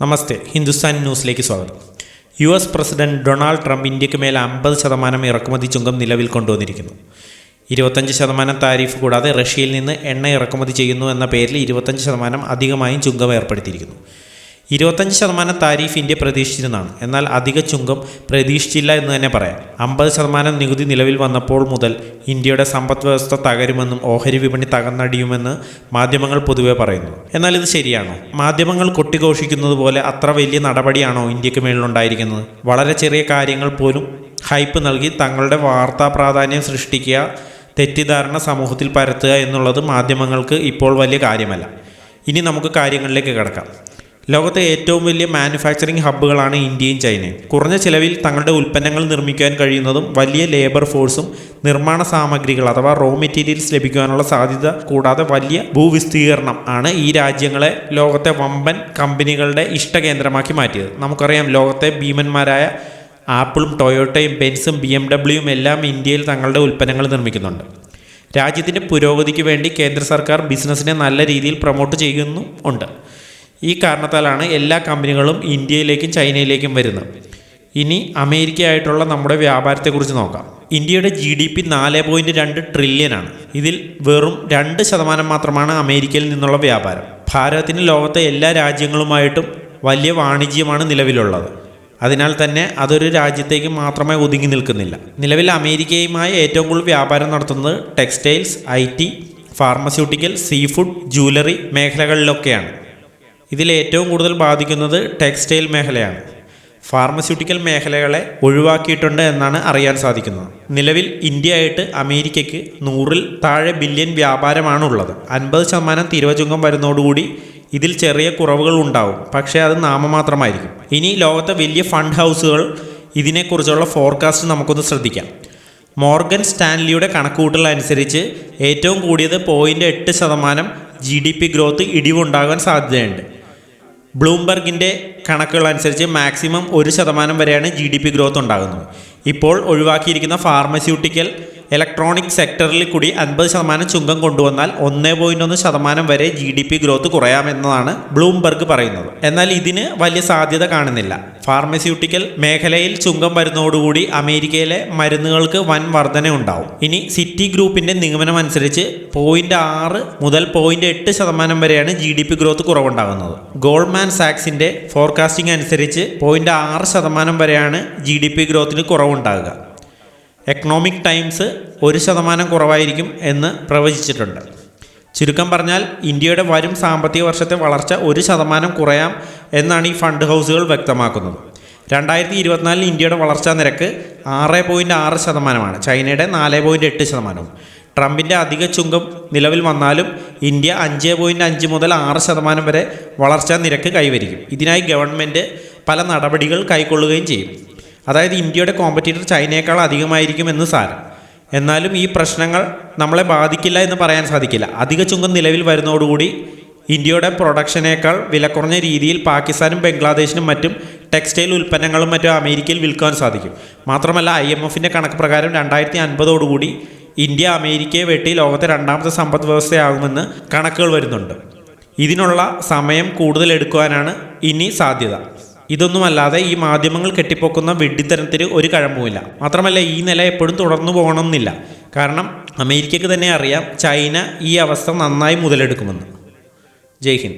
നമസ്തേ, ഹിന്ദുസ്ഥാൻ ന്യൂസിലേക്ക് സ്വാഗതം. US president Donald Trump ഇന്ത്യക്ക് മേൽ 50% ഇറക്കുമതി ചുങ്കം നിലവിൽ കൊണ്ടുവന്നിരിക്കുന്നു. 25% താരിഫ് കൂടാതെ റഷ്യയിൽ നിന്ന് എണ്ണ ഇറക്കുമതി ചെയ്യുന്നു എന്ന പേരിൽ 25% അധികമായും ചുങ്കം ഏർപ്പെടുത്തിയിരിക്കുന്നു. 25% താരിഫ് ഇന്ത്യ പ്രതീക്ഷിച്ചിരുന്നതാണ്. എന്നാൽ അധിക ചുങ്കം പ്രതീക്ഷിച്ചില്ല എന്ന് തന്നെ പറയാം. 50% നികുതി നിലവിൽ വന്നപ്പോൾ മുതൽ ഇന്ത്യയുടെ സമ്പദ് വ്യവസ്ഥ തകരുമെന്നും ഓഹരി വിപണി തകർന്നടിയുമെന്ന് മാധ്യമങ്ങൾ പൊതുവെ പറയുന്നു. എന്നാൽ ഇത് ശരിയാണോ? മാധ്യമങ്ങൾ കൊട്ടിഘോഷിക്കുന്നത് പോലെ അത്ര വലിയ നടപടിയാണോ ഇന്ത്യക്ക് മേളിലുണ്ടായിരിക്കുന്നത്? വളരെ ചെറിയ കാര്യങ്ങൾ പോലും ഹൈപ്പ് നൽകി തങ്ങളുടെ വാർത്താ പ്രാധാന്യം സൃഷ്ടിക്കുക, തെറ്റിദ്ധാരണ സമൂഹത്തിൽ പരത്തുക എന്നുള്ളത് മാധ്യമങ്ങൾക്ക് ഇപ്പോൾ വലിയ കാര്യമല്ല. ഇനി നമുക്ക് കാര്യങ്ങളിലേക്ക് കടക്കാം. ലോകത്തെ ഏറ്റവും വലിയ മാനുഫാക്ചറിംഗ് ഹബ്ബുകളാണ് ഇന്ത്യയും ചൈനയും. കുറഞ്ഞ ചിലവിൽ തങ്ങളുടെ ഉൽപ്പന്നങ്ങൾ നിർമ്മിക്കാൻ കഴിയുന്നതും വലിയ ലേബർ ഫോഴ്സും നിർമ്മാണ സാമഗ്രികൾ അഥവാ റോ മെറ്റീരിയൽസ് ലഭിക്കുവാനുള്ള സാധ്യത കൂടാതെ വലിയ ഭൂവിസ്തീർണം ആണ് ഈ രാജ്യങ്ങളെ ലോകത്തെ വമ്പൻ കമ്പനികളുടെ ഇഷ്ടകേന്ദ്രമാക്കി മാറ്റിയത്. നമുക്കറിയാം, ലോകത്തെ ഭീമന്മാരായ ആപ്പിളും ടൊയോട്ടയും ബെൻസും BMW എല്ലാം ഇന്ത്യയിൽ തങ്ങളുടെ ഉൽപ്പന്നങ്ങൾ നിർമ്മിക്കുന്നുണ്ട്. രാജ്യത്തിൻ്റെ പുരോഗതിക്ക് വേണ്ടി കേന്ദ്ര സർക്കാർ ബിസിനസ്സിനെ നല്ല രീതിയിൽ പ്രൊമോട്ട് ചെയ്യുന്നുമുണ്ട്. ഈ കാരണത്താലാണ് എല്ലാ കമ്പനികളും ഇന്ത്യയിലേക്കും ചൈനയിലേക്കും വരുന്നത്. ഇനി അമേരിക്കയായിട്ടുള്ള നമ്മുടെ വ്യാപാരത്തെക്കുറിച്ച് നോക്കാം. ഇന്ത്യയുടെ GDP 4.2 ട്രില്യനാണ്. ഇതിൽ വെറും 2% മാത്രമാണ് അമേരിക്കയിൽ നിന്നുള്ള വ്യാപാരം. ഭാരതത്തിന് ലോകത്തെ എല്ലാ രാജ്യങ്ങളുമായിട്ടും വലിയ വാണിജ്യമാണ് നിലവിലുള്ളത്. അതിനാൽ തന്നെ അതൊരു രാജ്യത്തേക്ക് മാത്രമേ ഒതുങ്ങി നിൽക്കുന്നില്ല. നിലവിൽ അമേരിക്കയുമായി ഏറ്റവും കൂടുതൽ വ്യാപാരം നടത്തുന്നത് textiles, IT, pharmaceutical, seafood, jewellery മേഖലകളിലൊക്കെയാണ്. ഇതിൽ ഏറ്റവും കൂടുതൽ ബാധിക്കുന്നത് ടെക്സ്റ്റൈൽ മേഖലയാണ്. ഫാർമസ്യൂട്ടിക്കൽ മേഖലകളെ ഒഴിവാക്കിയിട്ടുണ്ട് എന്നാണ് അറിയാൻ സാധിക്കുന്നത്. നിലവിൽ ഇന്ത്യയായിട്ട് അമേരിക്കയ്ക്ക് 100-ൽ താഴെ ബില്യൺ വ്യാപാരമാണുള്ളത്. 50% തീരുവ ചുങ്കം വരുന്നതോടുകൂടി ഇതിൽ ചെറിയ കുറവുകൾ ഉണ്ടാവും, പക്ഷേ അത് നാമമാത്രമായിരിക്കും. ഇനി ലോകത്തെ വലിയ ഫണ്ട് ഹൗസുകൾ ഇതിനെക്കുറിച്ചുള്ള ഫോർകാസ്റ്റ് നമുക്കൊന്ന് ശ്രദ്ധിക്കാം. മോർഗൻ സ്റ്റാൻലിയുടെ കണക്കുകൂട്ടൽ അനുസരിച്ച് ഏറ്റവും കൂടിയത് 0.8% GDP ഗ്രോത്ത് ഇടിവുണ്ടാകാൻ സാധ്യതയുണ്ട്. ബ്ലൂംബർഗിൻ്റെ കണക്കുകൾ അനുസരിച്ച് മാക്സിമം 1% വരെയാണ് GDP ഗ്രോത്ത് ഉണ്ടാകുന്നത്. ഇപ്പോൾ ഒഴിവാക്കിയിരിക്കുന്ന ഫാർമസ്യൂട്ടിക്കൽ, ഇലക്ട്രോണിക് സെക്ടറിൽ കൂടി 50% ചുങ്കം കൊണ്ടുവന്നാൽ 1.1% വരെ GDP ഗ്രോത്ത് കുറയാമെന്നതാണ് ബ്ലൂംബർഗ് പറയുന്നത്. എന്നാൽ ഇതിന് വലിയ സാധ്യത കാണുന്നില്ല. ഫാർമസ്യൂട്ടിക്കൽ മേഖലയിൽ ചുങ്കം വരുന്നതോടുകൂടി അമേരിക്കയിലെ മരുന്നുകൾക്ക് വൻ വർധന ഉണ്ടാവും. ഇനി സിറ്റി ഗ്രൂപ്പിൻ്റെ നിഗമനം അനുസരിച്ച് 0.6 മുതൽ 0.8% വരെയാണ് GDP ഗ്രോത്ത് കുറവുണ്ടാകുന്നത്. ഗോൾഡ്മാൻ സാക്സിൻ്റെ ഫോർകാസ്റ്റിംഗ് അനുസരിച്ച് 0.6% വരെയാണ് GDP ഗ്രോത്തിന് കുറവുണ്ടാകുക. എക്കണോമിക് ടൈംസ് 1% കുറവായിരിക്കും എന്ന് പ്രവചിച്ചിട്ടുണ്ട്. ചുരുക്കം പറഞ്ഞാൽ ഇന്ത്യയുടെ വരും സാമ്പത്തിക വർഷത്തെ വളർച്ച 1% കുറയാം എന്നാണ് ഈ ഫണ്ട് ഹൗസുകൾ വ്യക്തമാക്കുന്നത്. 2024 ഇന്ത്യയുടെ വളർച്ചാ നിരക്ക് 6.6%, ചൈനയുടെ 4.8%. ട്രംപിൻ്റെ അധിക ചുങ്കം നിലവിൽ വന്നാലും ഇന്ത്യ 5.5 മുതൽ 6% വരെ വളർച്ചാ നിരക്ക് കൈവരിക്കും. ഇതിനായി ഗവൺമെൻറ് പല നടപടികൾ കൈക്കൊള്ളുകയും ചെയ്യും. അതായത് ഇന്ത്യയുടെ കോമ്പറ്റീറ്റർ ചൈനയേക്കാൾ അധികമായിരിക്കും എന്ന് സാരം. എന്നാലും ഈ പ്രശ്നങ്ങൾ നമ്മളെ ബാധിക്കില്ല എന്ന് പറയാൻ സാധിക്കില്ല. അധിക ചുങ്കം നിലവിൽ വരുന്നതോടുകൂടി ഇന്ത്യയുടെ പ്രൊഡക്ഷനേക്കാൾ വിലക്കുറഞ്ഞ രീതിയിൽ പാകിസ്ഥാനും ബംഗ്ലാദേശിനും മറ്റും ടെക്സ്റ്റൈൽ ഉൽപ്പന്നങ്ങളും മറ്റും അമേരിക്കയിൽ വിൽക്കാൻ സാധിക്കും. മാത്രമല്ല, IMFൻ്റെ കണക്ക് പ്രകാരം 2050 ഇന്ത്യ അമേരിക്കയെ വെട്ടി ലോകത്തെ 2ാമത്തെ സമ്പദ് വ്യവസ്ഥയാകുമെന്ന് കണക്കുകൾ വരുന്നുണ്ട്. ഇതിനുള്ള സമയം കൂടുതൽ എടുക്കുവാനാണ് ഇനി സാധ്യത. ഇതൊന്നുമല്ലാതെ ഈ മാധ്യമങ്ങൾ കെട്ടിപ്പൊക്കുന്ന വെഡിത്തരത്തിന് ഒരു കഴമ്പുമില്ല. മാത്രമല്ല, ഈ നില എപ്പോഴും തുടർന്നു പോകണമെന്നില്ല. കാരണം അമേരിക്കയ്ക്ക് തന്നെ അറിയാം ചൈന ഈ അവസ്ഥ നന്നായി മുതലെടുക്കുമെന്ന്. ജയ് ഹിന്ദ്.